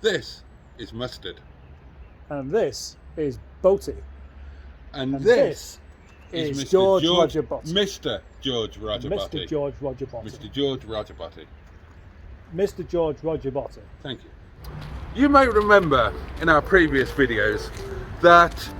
This is Mustard. And this is Boaty. And this is Mr. George Rogerbotty. Mr. George Rogerbotty. Mr. George Rogerbotty. Mr. George Rogerbotty. Mr. George Rogerbotty. Thank you. You may remember in our previous videos that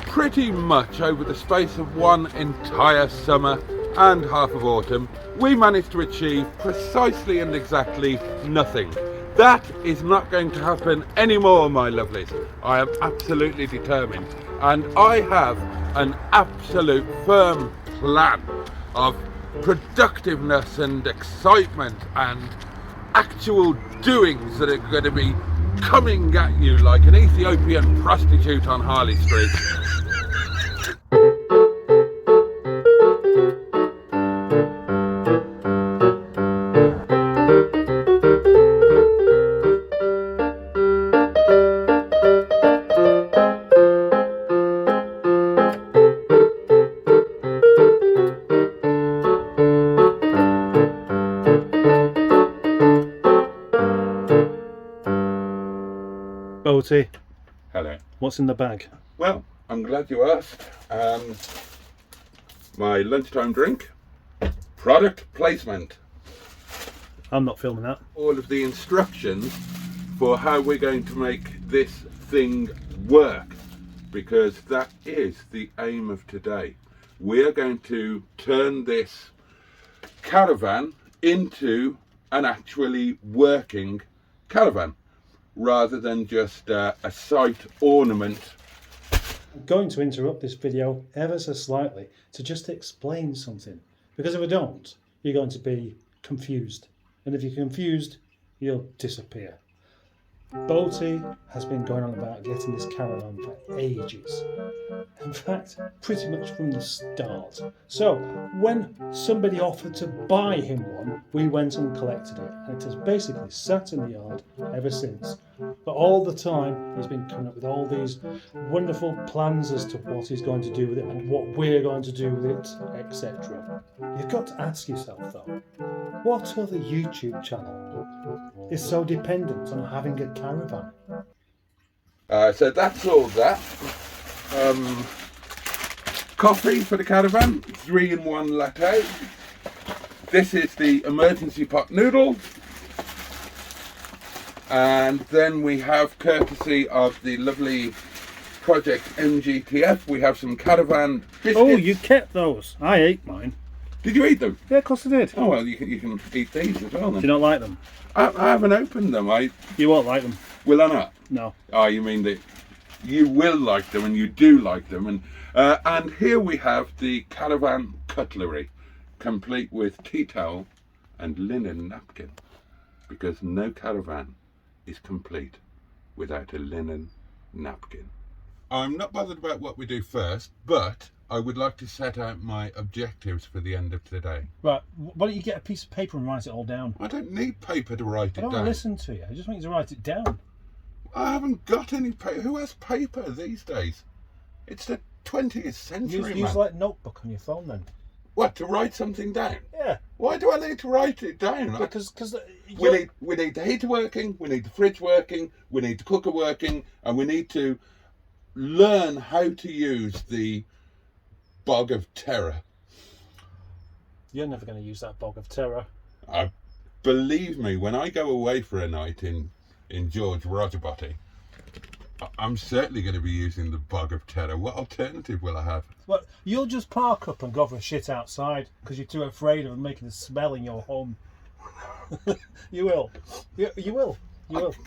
pretty much over the space of one entire summer and half of autumn, we managed to achieve precisely and exactly nothing. That is not going to happen anymore, my lovelies. I am absolutely determined, and I have an absolute firm plan of productiveness and excitement and actual doings that are going to be coming at you like an Ethiopian prostitute on Harley Street. Boaty, Hello. what's in the bag? Well, I'm glad you asked. My lunchtime drink, product placement, I'm not filming that. all of the instructions for how we're going to make this thing work, because that is the aim of today. We are going to turn this caravan into an actually working caravan, rather than just a site ornament. I'm going to interrupt this video ever so slightly to just explain something, because if I don't, you're going to be confused, and if you're confused, you'll disappear. Boaty has been going on about getting this caravan for ages. In fact, pretty much from the start. So, when somebody offered to buy him one, we went and collected it, and it has basically sat in the yard ever since. But all the time, he's been coming up with all these wonderful plans as to what he's going to do with it and what we're going to do with it, etc. You've got to ask yourself, though, what other YouTube channel is so dependent on having a caravan? So that's all that. Coffee for the caravan, 3-in-1 latte. This is the emergency pot noodle. And then we have, courtesy of the lovely Project MGTF, we have some caravan biscuits. Oh, you kept those. I ate mine. Did you eat them? Yeah, of course I did. Oh well, you can eat these as well then. Do you not like them? I haven't opened them. You won't like them. Will I not? No. Oh, you mean that you will like them, and you do like them. And here we have the caravan cutlery, complete with tea towel and linen napkin, because no caravan is complete without a linen napkin. I'm not bothered about what we do first, but I would like to set out my objectives for the end of today. Right, why don't you get a piece of paper and write it all down? I don't need paper to write I it don't down. listen to you. I just want you to write it down. I haven't got any paper. Who has paper these days? It's the 20th century, Use man. like notebook on your phone then. What, to write something down? Yeah. Why do I need to write it down? Because we need the heater working, we need the fridge working, we need the cooker working, and we need to learn how to use the bog of terror. You're never going to use that bog of terror. Believe me, when I go away for a night in George Rogerbotty, I'm certainly going to be using the bog of terror. What alternative will I have? Well, you'll just park up and go for a shit outside because you're too afraid of making a smell in your home. You will. You will.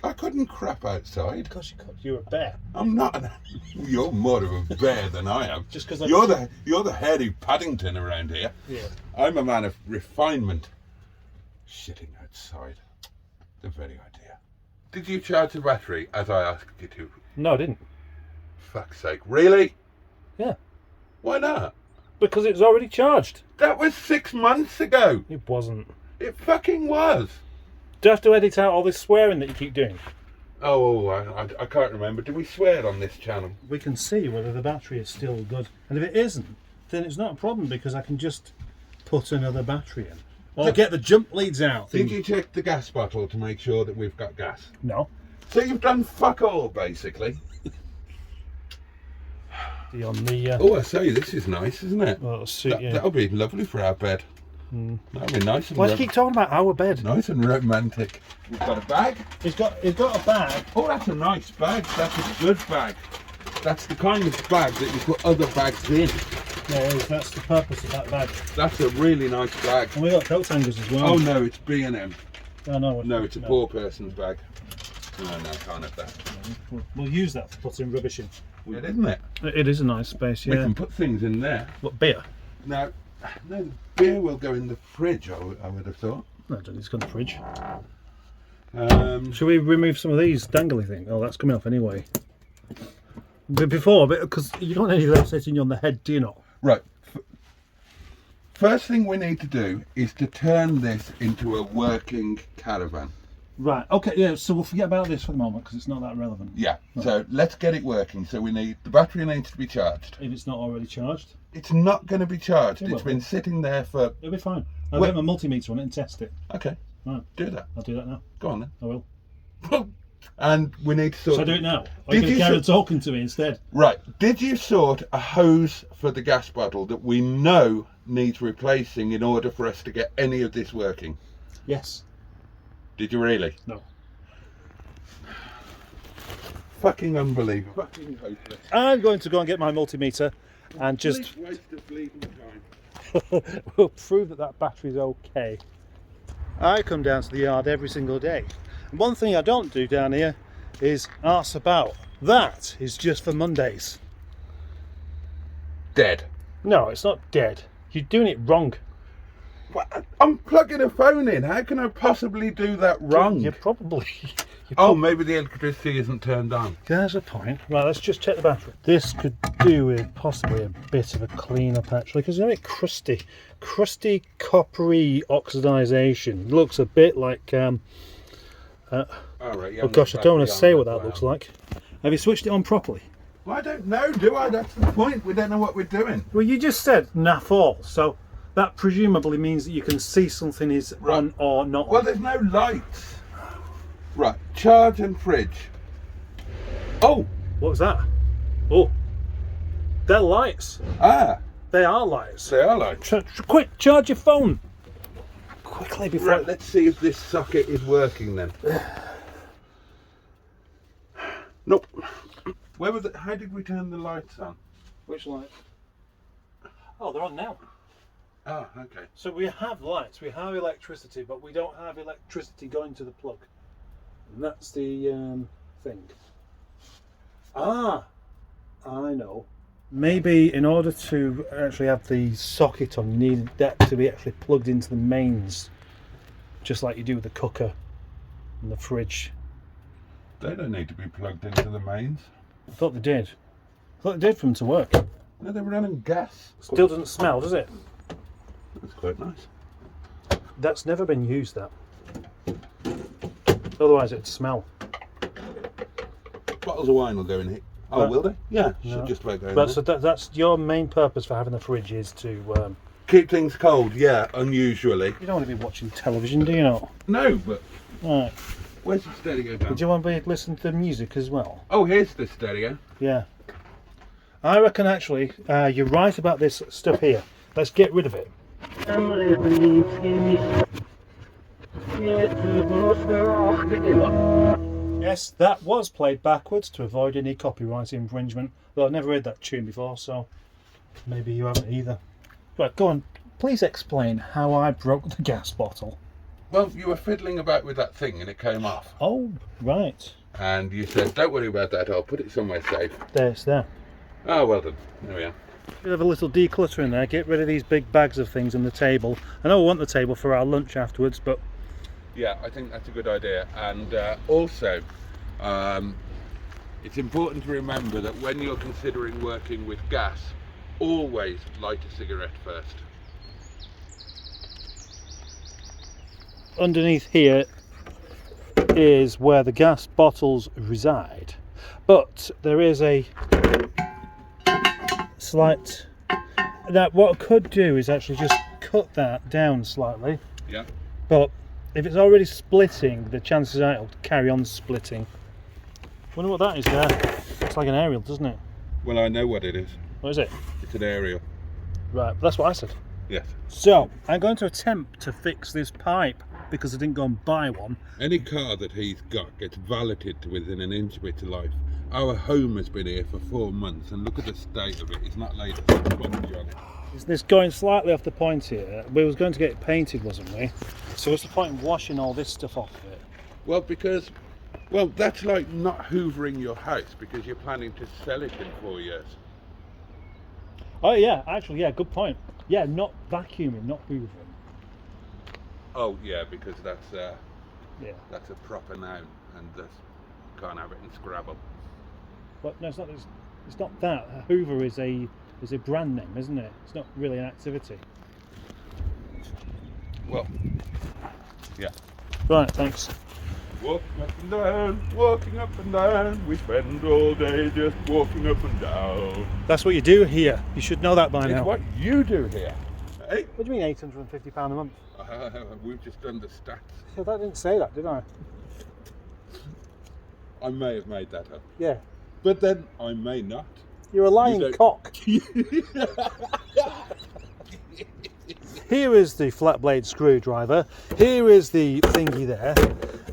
I couldn't crap outside. Of course you could. You're a bear. I'm not. You're more of a bear than I am. Just because you're the hairy Paddington around here. Yeah. I'm a man of refinement. Shitting outside. The very idea. Did you charge the battery as I asked you to? No, I didn't. Fuck's sake. Really? Yeah. Why not? Because it was already charged. That was 6 months ago. It wasn't. It fucking was. Do I have to edit out all this swearing that you keep doing? Oh, I can't remember. Do we swear on this channel? We can see whether the battery is still good. And if it isn't, then it's not a problem because I can just put another battery in. Or get the jump leads out. Did you check the gas bottle to make sure that we've got gas? No. So you've done fuck all, basically. On the, Oh, I say, this is nice, isn't it? well, suit, yeah. That'll be lovely for our bed. That'll be nice and Why do you keep talking about our bed? nice and romantic. We've got a bag. He's got a bag. Oh, that's a nice bag. That's a good bag. That's the kind of bag that you put other bags in. Yeah, that's the purpose of that bag. That's a really nice bag. And we got coat hangers as well. Oh no, it's B&M. Oh, no, No, it's a poor person's bag. No, can't have that. We'll use that for putting rubbish in. Weird, isn't it? It is a nice space, We yeah. can put things in there. What, beer? No, the beer will go in the fridge, I would have thought. No, it's got the fridge. Should we remove some of these dangly things? Oh, that's coming off anyway. But before, because you don't want any of that sitting on the head, do you not? Right. First thing we need to do is to turn this into a working caravan. Right, okay, yeah, so we'll forget about this for the moment because it's not that relevant. Yeah, so let's get it working. So the battery needs to be charged. If it's not already charged, It's not going to be charged. It will It's been be. sitting there for... it'll be fine. I'll get my multimeter on it and test it. Okay, Right, do that. I'll do that now. Go on I will. then. And we need to sort... So I do it now? Or are Did you going you to carry on sort- talking to me instead? Right, did you sort a hose for the gas bottle that we know needs replacing in order for us to get any of this working? Yes. Did you really? No. Fucking unbelievable. Fucking hopeless. I'm going to go and get my multimeter and just Waste of bleeding time. we'll prove that battery's okay. I come down to the yard every single day. And one thing I don't do down here is arse about. That is just for Mondays. Dead. No, it's not dead. You're doing it wrong. What? I'm plugging a phone in. How can I possibly do that wrong? You're probably... Oh, maybe the electricity isn't turned on. There's a point. Right, let's just check the battery. This could do with possibly a bit of a clean up actually, because it's a bit crusty. Crusty, coppery oxidization. Looks a bit like... All right, yeah, oh gosh, I don't want to say what that looks like. Have you switched it on properly? Well, I don't know, do I? That's the point. We don't know what we're doing. Well, you just said naff all, so that presumably means that you can see something is on or not Well, on. there's no lights. Right, charge and fridge. Oh, What was that? Oh, they're lights. They are lights. they are lights. Quick, charge your phone. Quickly before... Right, let's see if this socket is working then. Nope. Where was it? How did we turn the lights on? Which lights? Oh, they're on now. Oh, okay. So we have lights, we have electricity, but we don't have electricity going to the plug. And that's the thing. Ah, I know. Maybe in order to actually have the socket on, you need that to be actually plugged into the mains, just like you do with the cooker and the fridge. They don't need to be plugged into the mains. I thought they did. I thought they did for them to work. No, they were running gas. Still doesn't smell, does it? That's quite nice. That's never been used, that. Otherwise it'd smell. Bottles of wine will go in here. Oh, But- will they? Yeah, No. should just about go in But there. so that's your main purpose for having the fridge is to... Keep things cold, yeah, unusually. you don't want to be watching television, do you not? No, but Right. where's the stereo down? Do you want to be listening to the music as well? Oh, here's the stereo. Yeah. I reckon actually you're right about this stuff here. Let's get rid of it. Yes, that was played backwards to avoid any copyright infringement. Though I've never heard that tune before, so maybe you haven't either. Right, go on. Please explain how I broke the gas bottle. Well, you were fiddling about with that thing and it came off. Oh, right. And you said, don't worry about that, I'll put it somewhere safe. There, it's there. Oh, well done. There we are. We'll have a little declutter in there, get rid of these big bags of things on the table. I know we want the table for our lunch afterwards, but Yeah, I think that's a good idea. And also, it's important to remember that when you're considering working with gas, always light a cigarette first. underneath here is where the gas bottles reside. But there is a slight... That what I could do is actually just cut that down slightly. Yeah. But if it's already splitting, the chances are it'll carry on splitting. Wonder what that is there. Looks like an aerial, doesn't it? Well, I know what it is. What is it? It's an aerial. Right, that's what I said. Yes. So, I'm going to attempt to fix this pipe because I didn't go and buy one. Any car that he's got gets valeted to within an inch of its life. Our home has been here for 4 months and look at the state of it. It's not laid a sponge on it. Is this going slightly off the point here? We was going to get it painted, wasn't we? So what's the point in washing all this stuff off of it? Well, because, well, that's like not hoovering your house because you're planning to sell it in 4 years. Oh yeah, actually, yeah, good point. Yeah, not vacuuming, not hoovering. Oh yeah, because that's Yeah. that's a proper noun, and that's, can't have it in Scrabble. But no, it's not. It's not that. Hoover is a brand name, isn't it? It's not really an activity. Well, yeah. Right, thanks. Walking up and down. We spend all day just walking up and down. That's what you do here. You should know that by It's now. what you do here. Hey, What do you mean £850 a month? we've just done the stats. Yeah, I didn't say that, did I? I may have made that up, Yeah. but then I may not. You're a lying don't- cock. Here is the flat blade screwdriver. Here is the thingy there.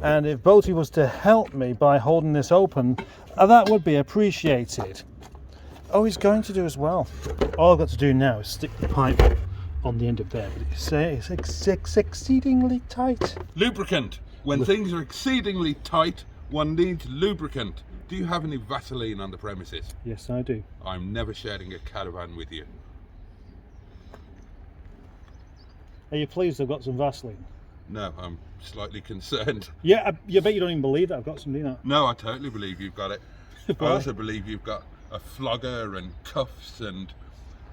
And if Boaty was to help me by holding this open, that would be appreciated. Oh, he's going to do as well. All I've got to do now is stick the pipe on the end of there. It's exceedingly tight. Lubricant. When things are exceedingly tight, one needs lubricant. Do you have any Vaseline on the premises? Yes, I do. I'm never sharing a caravan with you. Are you pleased I've got some Vaseline? No, I'm slightly concerned. Yeah, I bet you don't even believe that I've got some, do you know? No, I totally believe you've got it. I Why? also believe you've got a flogger and cuffs and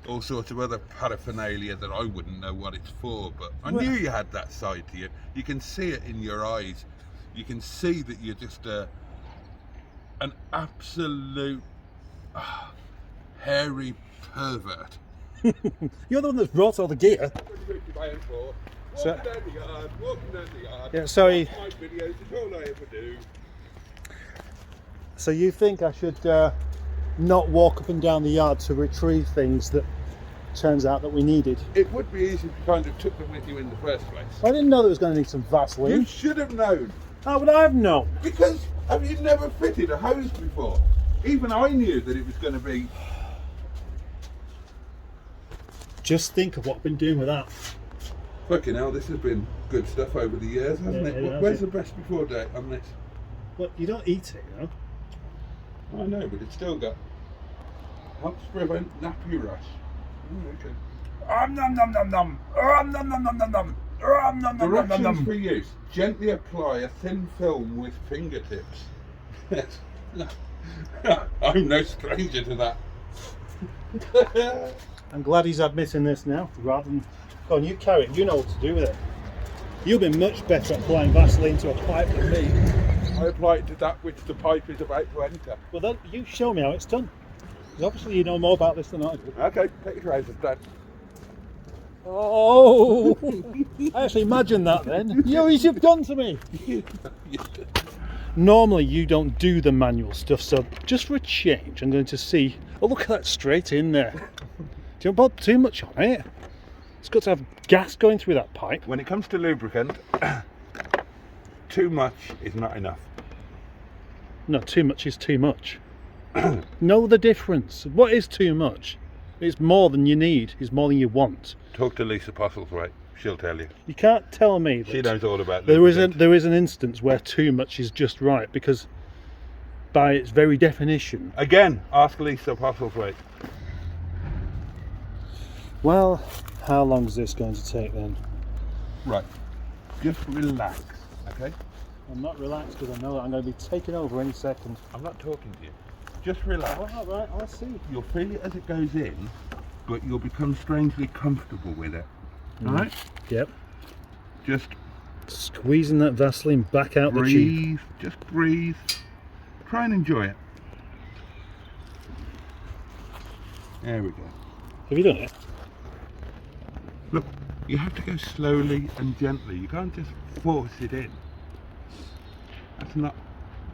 all sorts of other paraphernalia that I wouldn't know what it's for, but I Well- knew you had that side to you. You can see it in your eyes. You can see that you're just an absolute hairy pervert. You're the one that's brought all the gear. So- Walking down the yard, walking down the yard. Yeah, sorry. My videos, it's all I ever do. So you think I should not walk up and down the yard to retrieve things that turns out that we needed? It would be easy if you kind of took them with you in the first place. I didn't know there was going to need some You Vaseline. should have known. How would I have known? Because have you never fitted a hose before? Even I knew that it was going to be. Just think of what I've been doing with that. Fucking hell, this has been good stuff over the years, hasn't Yeah, it? it has, Where's yeah. the best before date on this? Well, you don't eat it, you know. I know, but it's still got. Helps prevent nappy rash. Okay. Nom nom nom nom. Nom nom nom nom nom. Nom nom nom nom Directions nom. for use. Gently apply a thin film with fingertips. I'm no stranger to that. I'm glad he's admitting this now, rather than... Go on, you carry it. You know what to do with it. You've been much better at applying Vaseline to a pipe than me. I apply it to that which the pipe is about to enter. Well, then you show me how it's done. Because obviously you know more about this than I do. Okay, take your trousers down. Oh! I actually imagine that then. You know what you've done to me. Normally you don't do the manual stuff, so just for a change I'm going to see... Oh, look at that straight in there. Do you put too much on it? It's got to have gas going through that pipe. When it comes to lubricant, too much is not enough. No, too much is too much. Know the difference. What is too much? It's more than you need. It's more than you want. Talk to Lisa Postlethwaite, she'll tell you. You can't tell me that She knows all about there lubricant. is an instance where too much is just right, because by its very definition... Again, ask Lisa Postlethwaite. Well, how long is this going to take then? Right, just relax, okay? I'm not relaxed because I know that I'm going to be taken over any second. I'm not talking to you. Just relax. Oh, all right, I'll see. You'll feel it as it goes in, but you'll become strangely comfortable with it. Alright? Yep. Just Squeezing that Vaseline back out the tube. breathe, just breathe. Try and enjoy it. There we go. Have you done it? Look, you have to go slowly and gently. You can't just force it in. That's not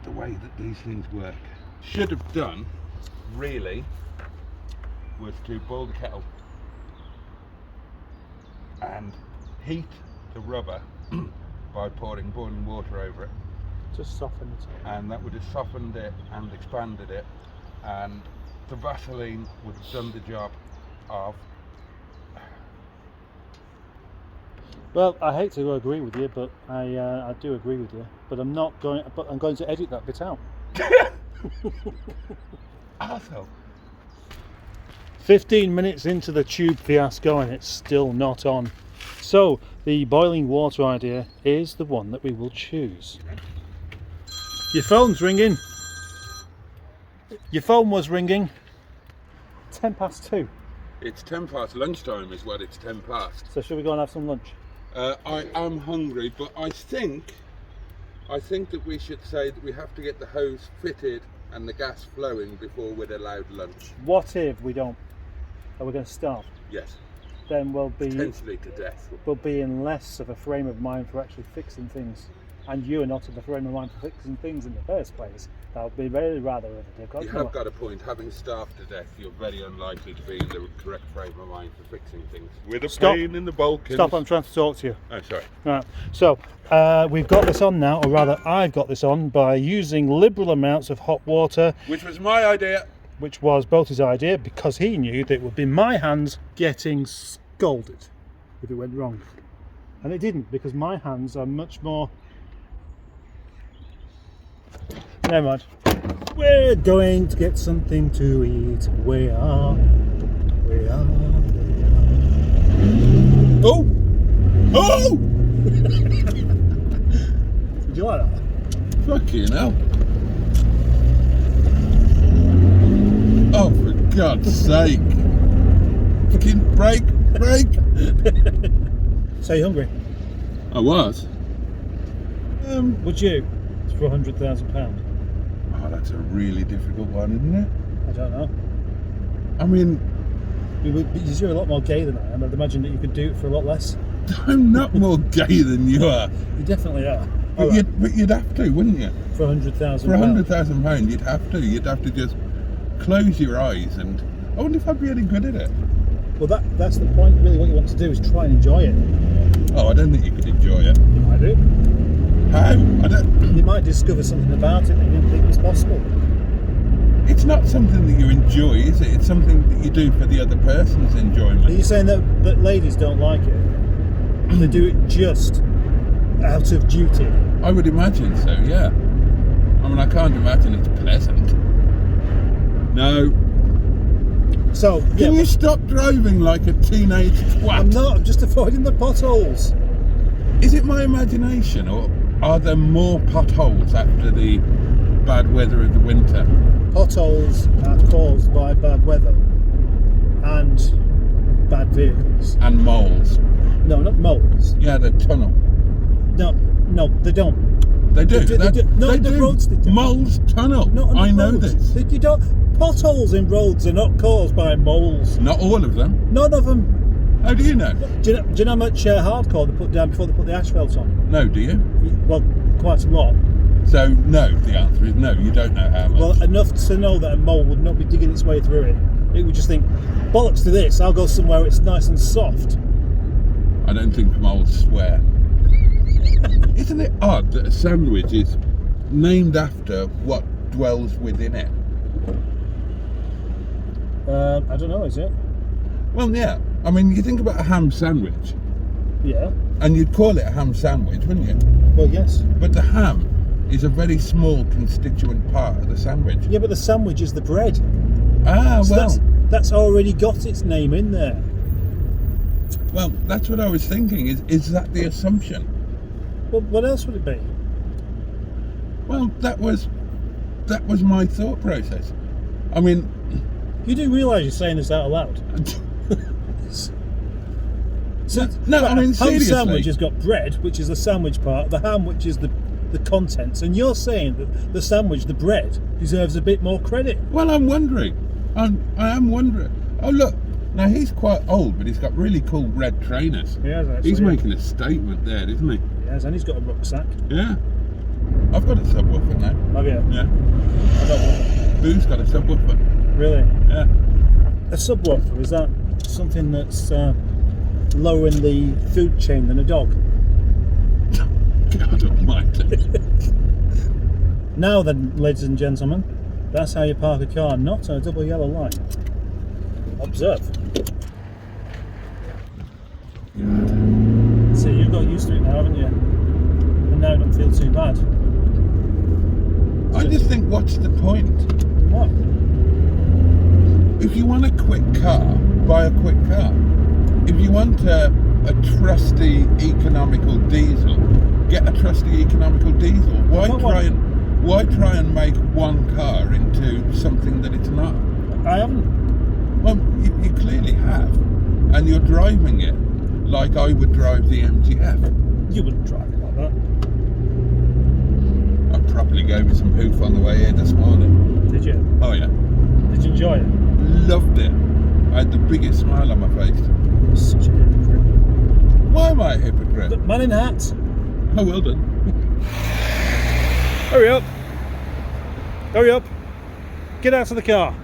the way that these things work. Should have done, really, was to boil the kettle and heat the rubber by pouring boiling water over it. Just soften it. And that would have softened it and expanded it, and the Vaseline would have done the job of... Well, I hate to agree with you, but I do agree with you. But I'm not going. But I'm going to edit that bit out. Arsehole. 15 minutes into the tube fiasco and it's still not on. So the boiling water idea is the one that we will choose. Your phone's ringing. Your phone was ringing. 2:10. It's 10 past lunchtime is what it's 10 past. So should we go and have some lunch? I am hungry, but I think that we should say that we have to get the hose fitted and the gas flowing before we're allowed lunch. What if we don't? Are we going to starve? Yes. Then we'll be Potentially to death. We'll be in less of a frame of mind for actually fixing things. And you are not in the frame of mind for fixing things in the first place. That would be very rather difficult. You have got a point. Having starved to death, you're very unlikely to be in the correct frame of mind for fixing things. With a pain in the Balkans. Stop, I'm trying to talk to you. Oh, sorry. Right. So, we've got this on now, or rather I've got this on by using liberal amounts of hot water. Which was my idea. Which was Boaty's idea, because he knew that it would be my hands getting scalded if it went wrong. And it didn't, because my hands are much more... Never mind. We're going to get something to eat. We are. Oh! Oh! Did you like that? Fucking hell. Oh, for God's sake. Fucking break. So you hungry? I was. Would you? It's for £100,000. Oh, that's a really difficult one, isn't it? I don't know. I mean, Because you're a lot more gay than I am. I'd imagine that you could do it for a lot less. I'm not more gay than you are. You definitely are. But, you'd have to, wouldn't you? For £100,000. For £100,000, you'd have to. You'd have to just close your eyes, and I wonder if I'd be any good at it. Well, that's the point. Really, what you want to do is try and enjoy it. Oh, I don't think you could enjoy it. You might do. How? I don't. You might discover something about it that you didn't think was possible. It's not something that you enjoy, is it? It's something that you do for the other person's enjoyment. Are you saying that ladies don't like it? They do it just out of duty? I would imagine so, yeah. I mean, I can't imagine it's pleasant. No. So, Can you stop driving like a teenage twat? I'm not. I'm just avoiding the potholes. Is it my imagination, or are there more potholes after the bad weather of the winter? Potholes are caused by bad weather and bad vehicles. And moles. No, not moles. Yeah, the tunnel. No, they don't. They do. They do. No, they the do. roads they do. Moles tunnel. Not on the I know roads. this. You don't. Potholes in roads are not caused by moles. Not all of them. None of them. How do you know? Do you know how much hardcore they put down before they put the asphalt on? No, do you? Well, quite a lot. So, no, the answer is no, you don't know how much. Well, enough to know that a mole would not be digging its way through it. It would just think, bollocks to this, I'll go somewhere where it's nice and soft. I don't think moles swear. Isn't it odd that a sandwich is named after what dwells within it? I don't know, is it? Well, yeah. I mean, you think about a ham sandwich, Yeah. and you'd call it a ham sandwich, wouldn't you? Well, yes. But the ham is a very small constituent part of the sandwich. Yeah, but the sandwich is the bread. Ah, So well. that's already got its name in there. Well, that's what I was thinking. Is that the assumption? Well, what else would it be? Well, that was my thought process. I mean, You do realise you're saying this out loud? So, no, I mean, ham seriously. sandwich has got bread, which is the sandwich part, the ham, which is the contents, and you're saying that the sandwich, the bread, deserves a bit more credit. Well, I'm wondering. I am wondering. Oh, look. Now, he's quite old, but he's got really cool red trainers. He has, actually. He's making a statement there, isn't he? He has, and he's got a rucksack. Yeah. I've got a subwoofer now. Have you? Yeah. I don't know. Boo's got a subwoofer. Really? Yeah. A subwoofer, is that something that's lower in the food chain than a dog? God almighty. Now then, ladies and gentlemen, that's how you park a car, not on a double yellow line. Observe. God. See, you've got used to it now, haven't you? And now it don't feel too bad. I just think, what's the point? What? If you want a quick car, buy a quick car. If you want a trusty economical diesel, get a trusty economical diesel. Why try and make one car into something that it's not? I haven't. Well, you clearly have, and you're driving it like I would drive the MGF. You wouldn't drive it like that. I properly gave it some hoof on the way here this morning. Did you? Oh yeah, Did you enjoy it? loved it. I had the biggest smile on my face. Such a hypocrite. Why am I a hypocrite? The man in hat. Oh, well done. Hurry up. Hurry up. Get out of the car.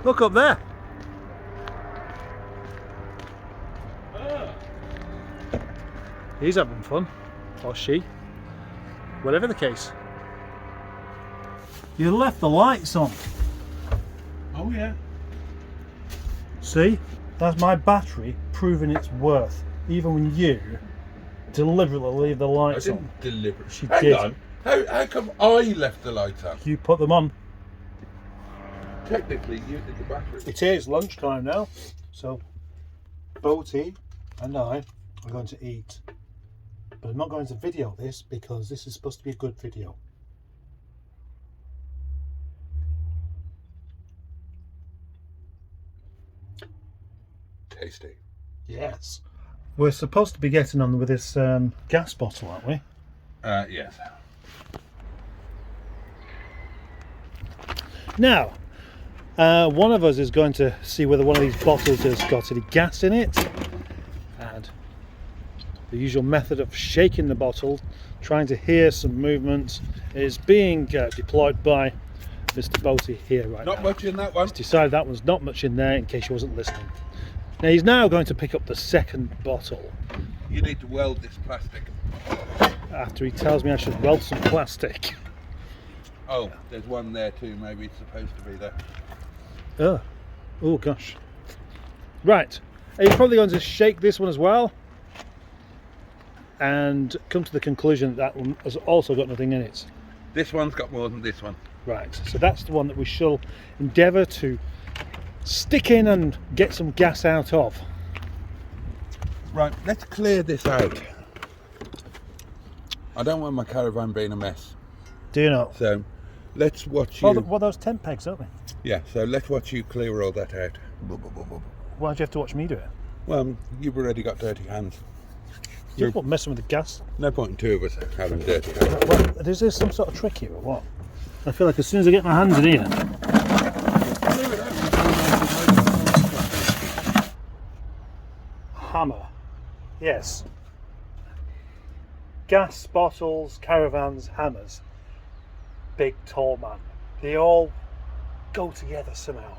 Look up there. He's having fun. Or she. Whatever the case. You left the lights on. Oh yeah. See? That's my battery proving its worth. Even when you deliberately leave the I lights on. didn't deliberately. She Hang did. on. How come I left the lights on? You put them on. Technically, you did the battery. It is lunchtime now. So, Boaty and I are going to eat. But I'm not going to video this because this is supposed to be a good video. Tasty. Yes. We're supposed to be getting on with this gas bottle, aren't we? Yes. Now, one of us is going to see whether one of these bottles has got any gas in it. And the usual method of shaking the bottle, trying to hear some movement, is being deployed by Mr. Boaty here right now. Not much in that one. He's decided that one's not much in there in case you wasn't listening. Now he's now going to pick up the second bottle You need to weld this plastic. after he tells me I should weld some plastic. Oh, there's one there too. Maybe it's supposed to be there. Oh gosh. Right, he's probably going to shake this one as well and come to the conclusion that one has also got nothing in it. This one's got more than this one. Right, so that's the one that we shall endeavour to stick in and get some gas out of. Right, let's clear this out. I don't want my caravan being a mess. Do you know? So, let's watch you. Well, those tent pegs, aren't they? Yeah, so let's watch you clear all that out. Why do you have to watch me do it? Well, you've already got dirty hands. You're not messing with the gas. No point in two of us having dirty hands. Well, is there some sort of trick here or what? I feel like as soon as I get my hands in here. Hammer. Yes. Gas bottles, caravans, hammers. Big tall man. They all go together somehow.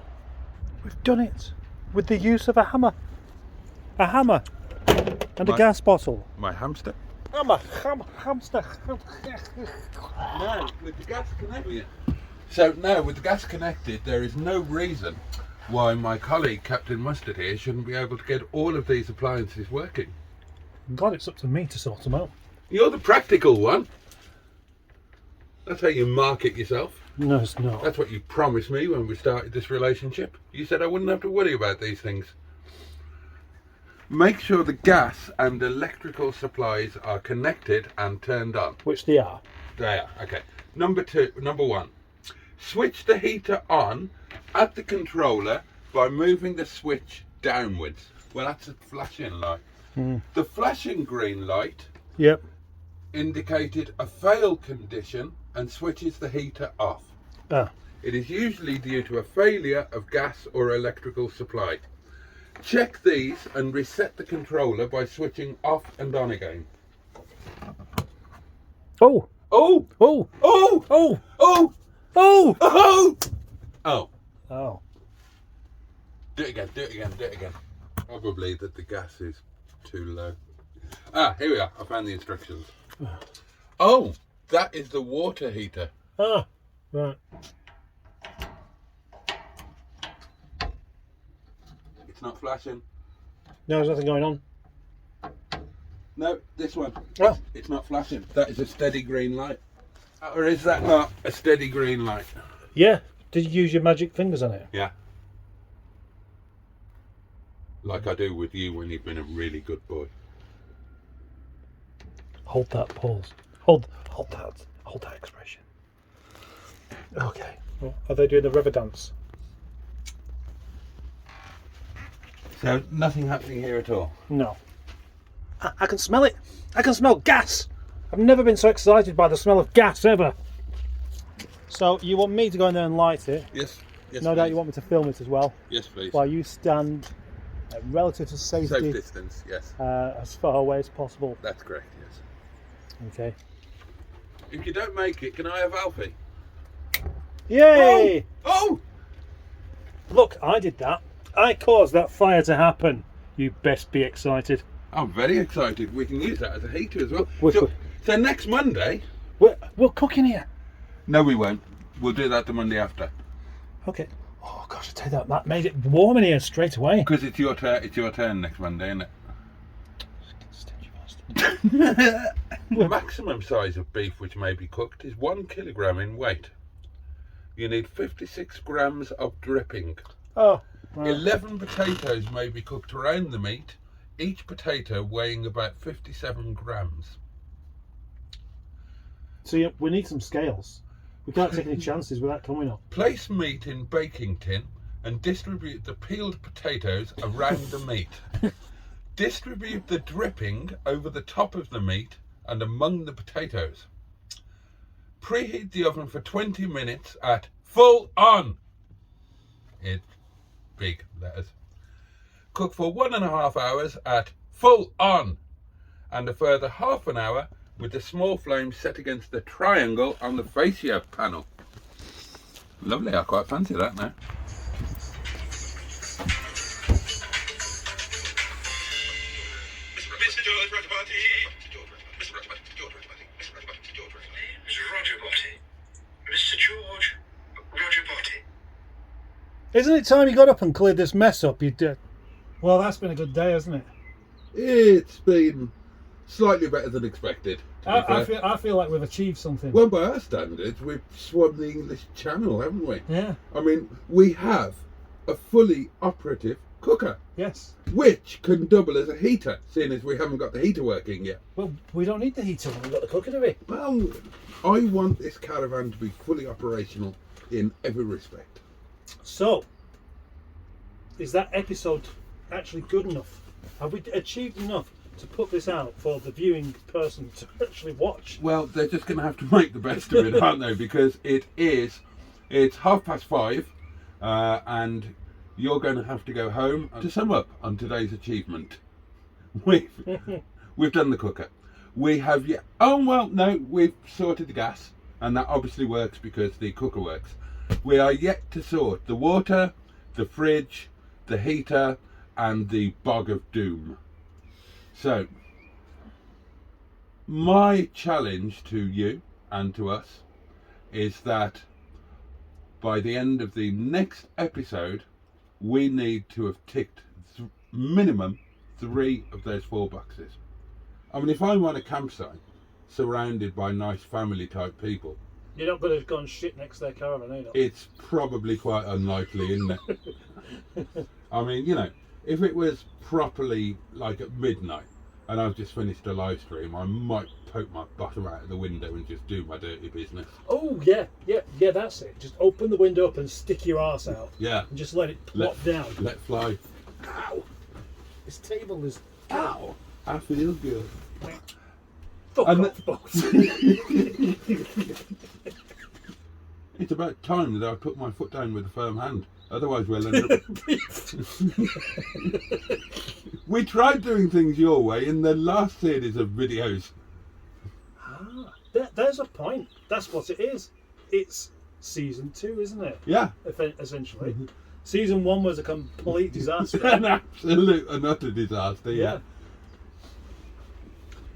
We've done it with the use of a hammer. A hammer and a gas bottle. My hamster? Hammer, hamster. No, with the gas connected. So now, with the gas connected, there is no reason why my colleague Captain Mustard here shouldn't be able to get all of these appliances working. God, it's up to me to sort them out. You're the practical one. That's how you market yourself. No, it's not. That's what you promised me when we started this relationship. You said I wouldn't have to worry about these things. Make sure the gas and electrical supplies are connected and turned on. Which they are. They are, okay. Number one, switch the heater on at the controller by moving the switch downwards. Well, that's a flashing light. The flashing green light Yep. indicated a fail condition and switches the heater off. Ah. It is usually due to a failure of gas or electrical supply. Check these and reset the controller by switching off and on again. Oh, Oh! Oh! Oh! Oh! Oh! Oh! Oh! Oh. Oh. Do it again, do it again, do it again. Probably that the gas is too low. Ah, here we are. I found the instructions. Oh, that is the water heater. Ah, right. It's not flashing. No, there's nothing going on. No, this one. Oh. It's not flashing. That is a steady green light. Or is that not a steady green light? Yeah. Did you use your magic fingers on it? Yeah. Like I do with you when you've been a really good boy. Hold that pause. Hold that expression. Okay. Well, are they doing the river dance? So nothing happening here at all. No. I can smell it. I can smell gas. I've never been so excited by the smell of gas ever. So you want me to go in there and light it? Yes. Yes. No please. doubt you want me to film it as well. Yes, please. While you stand at relative safety, Safe distance. Yes. as far away as possible. That's correct. Yes. Okay. If you don't make it, can I have Alfie? Yay! Oh! Look, I did that. I caused that fire to happen. You best be excited. I'm very excited. We can use that as a heater as well. Which So, one? so next Monday? We'll cook in here. No, we won't. We'll do that the Monday after. Okay. Oh gosh, I tell you that made it warm in here straight away. Because it's your turn. It's your turn next Monday, isn't it? The maximum size of beef which may be cooked is 1 kilogram in weight. You need 56 grams of dripping. Oh. Right. 11 potatoes may be cooked around the meat, each potato weighing about 57 grams. So yeah, we need some scales. We can't take any chances with that coming up. Place meat in baking tin and distribute the peeled potatoes around the meat. Distribute the dripping over the top of the meat and among the potatoes. Preheat the oven for 20 minutes at full on. It's big letters. Cook for 1.5 hours at full on and a further half an hour with the small flame set against the triangle on the fascia panel. Lovely, I quite fancy that now. Mr. George Rogerbotty. Mr. Rogerbotty. George Rogerbotty. Mr. Rogerbotty. George Rogerbotty. Mr. Rogerbotty. Mr. George Rogerbotty. Isn't it time you got up and cleared this mess up? You did. Well, that's been a good day, hasn't it? It's been slightly better than expected. I feel like we've achieved something. Well, by our standards, we've swum the English Channel, haven't we? Yeah. I mean, we have a fully operative cooker, Yes. which can double as a heater, seeing as we haven't got the heater working yet. Well, we don't need the heater when we've got the cooker, do we? Well, I want this caravan to be fully operational in every respect. So, is that episode actually good enough? Have we achieved enough to put this out for the viewing person to actually watch? Well, they're just going to have to make the best of it, aren't they? Because it's 5:30, and you're going to have to go home to sum up on today's achievement. We've done the cooker. We have yet. Oh well, no, we've sorted the gas, and that obviously works because the cooker works. We are yet to sort the water, the fridge, the heater, and the bog of doom. So, my challenge to you and to us is that by the end of the next episode, we need to have ticked minimum 3 of those 4 boxes. I mean, if I'm on a campsite surrounded by nice family type people, You're not going to go and shit next to their caravan, are you? it's probably quite unlikely, isn't it? I mean, you know, if it was properly like at midnight and I've just finished a live stream, I might poke my bottom out of the window and just do my dirty business. Oh, yeah, that's it. Just open the window up and stick your arse out. Yeah. And just let it plop down. Let fly. Ow! This table is... Ow! I feel good. Fuck And off, box. It's about time that I put my foot down with a firm hand. Otherwise we'll end up... We tried doing things your way in the last series of videos. Ah, there's a point. That's what it is. It's season 2, isn't it? Yeah. Essentially. Season 1 was a complete disaster. An absolute and utter disaster, yeah.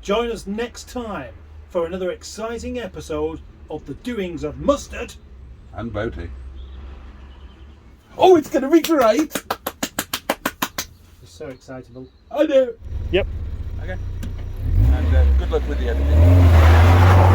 Join us next time for another exciting episode of the Doings of Mustard And Boaty. Oh, it's going to be great! It's so excitable. I know. Yep. Okay. And good luck with the editing.